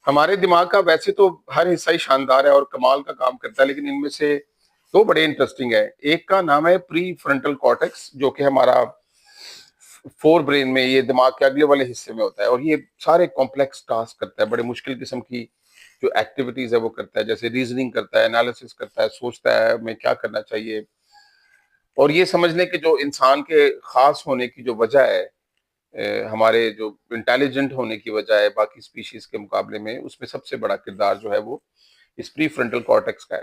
ہمارے دماغ کا ویسے تو ہر حصہ ہی شاندار ہے اور کمال کا کام کرتا ہے، لیکن ان میں سے دو بڑے انٹرسٹنگ ہے۔ ایک کا نام ہے پری فرنٹل کارٹیکس، جو کہ ہمارا فور برین میں، یہ دماغ کے اگلے والے حصے میں ہوتا ہے، اور یہ سارے کمپلیکس ٹاسک کرتا ہے، بڑے مشکل قسم کی جو ایکٹیویٹیز ہے وہ کرتا ہے، جیسے ریزننگ کرتا ہے، انالیسس کرتا ہے، سوچتا ہے میں کیا کرنا چاہیے، اور یہ سمجھنے کہ جو انسان کے خاص ہونے کی جو وجہ ہے، ہمارے جو انٹیلیجنٹ ہونے کی وجہ ہے باقی سپیشیز کے مقابلے میں، اس میں سب سے بڑا کردار جو ہے وہ اس پری فرنٹل کارٹیکس کا ہے۔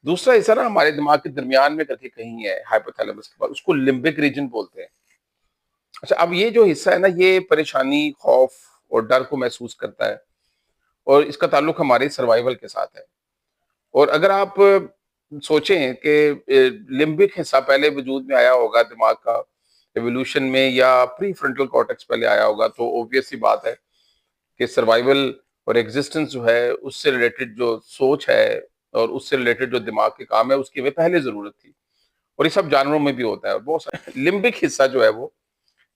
دوسرا حصہ نا ہمارے دماغ کے درمیان میں کر کے کہیں ہے، ہائپوتھیلمس کے بعد، اس کو لمبک ریجن بولتے ہیں۔ اچھا، اب یہ جو حصہ ہے نا، یہ پریشانی، خوف اور ڈر کو محسوس کرتا ہے، اور اس کا تعلق ہمارے سروائیول کے ساتھ ہے۔ اور اگر آپ سوچیں کہ لمبک حصہ پہلے وجود میں آیا ہوگا دماغ کا ایوولوشن میں، یا پری فرنٹل کارٹیکس پہلے آیا ہوگا، تو اوبویس سی بات ہے کہ سروائیول اور ایگزسٹنس جو ہے اس سے ریلیٹڈ جو سوچ ہے اور اس سے ریلیٹڈ جو دماغ کے کام ہے، اس کی وہ پہلے ضرورت تھی، اور یہ سب جانوروں میں بھی ہوتا ہے۔ اور بہت سارے لمبک حصہ جو ہے وہ،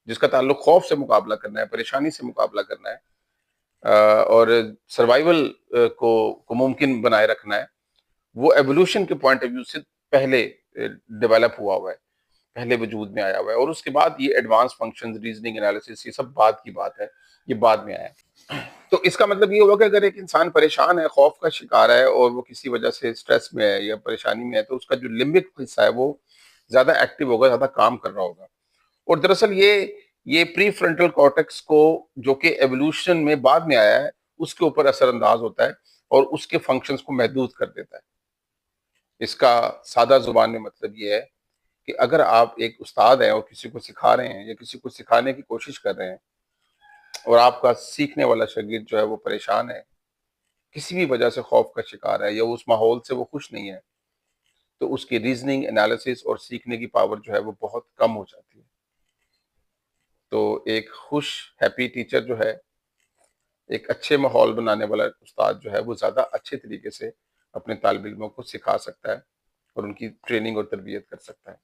جس کا تعلق خوف سے مقابلہ کرنا ہے، پریشانی سے مقابلہ کرنا ہے، اور سروائیول کو ممکن بنائے رکھنا ہے، وہ ایوولوشن کے پوائنٹ آف ویو سے پہلے ڈیولپ ہوا ہوا ہے، پہلے وجود میں آیا ہوا ہے، اور اس کے بعد یہ ایڈوانس فنکشنز، ریزننگ، انالیسس، یہ سب بعد کی بات ہے، یہ بعد میں آیا ہے۔ تو اس کا مطلب یہ ہوا کہ اگر ایک انسان پریشان ہے، خوف کا شکار ہے، اور وہ کسی وجہ سے سٹریس میں ہے یا پریشانی میں ہے، تو اس کا جو لمبک حصہ ہے وہ زیادہ ایکٹیو ہوگا، زیادہ کام کر رہا ہوگا۔ اور دراصل یہ پری فرنٹل کارٹیکس کو، جو کہ ایوولوشن میں بعد میں آیا ہے، اس کے اوپر اثر انداز ہوتا ہے اور اس کے فنکشنز کو محدود کر دیتا ہے۔ اس کا سادہ زبان میں مطلب یہ ہے کہ اگر آپ ایک استاد ہیں اور کسی کو سکھا رہے ہیں یا کسی کو سکھانے کی کوشش کر رہے ہیں، اور آپ کا سیکھنے والا شاگرد جو ہے وہ پریشان ہے، کسی بھی وجہ سے خوف کا شکار ہے، یا اس ماحول سے وہ خوش نہیں ہے، تو اس کی ریزننگ، انالیسس اور سیکھنے کی پاور جو ہے وہ بہت کم ہو جاتی ہے۔ تو ایک خوش، ہیپی ٹیچر جو ہے، ایک اچھے ماحول بنانے والا استاد جو ہے، وہ زیادہ اچھے طریقے سے اپنے طالب علموں کو سکھا سکتا ہے اور ان کی ٹریننگ اور تربیت کر سکتا ہے۔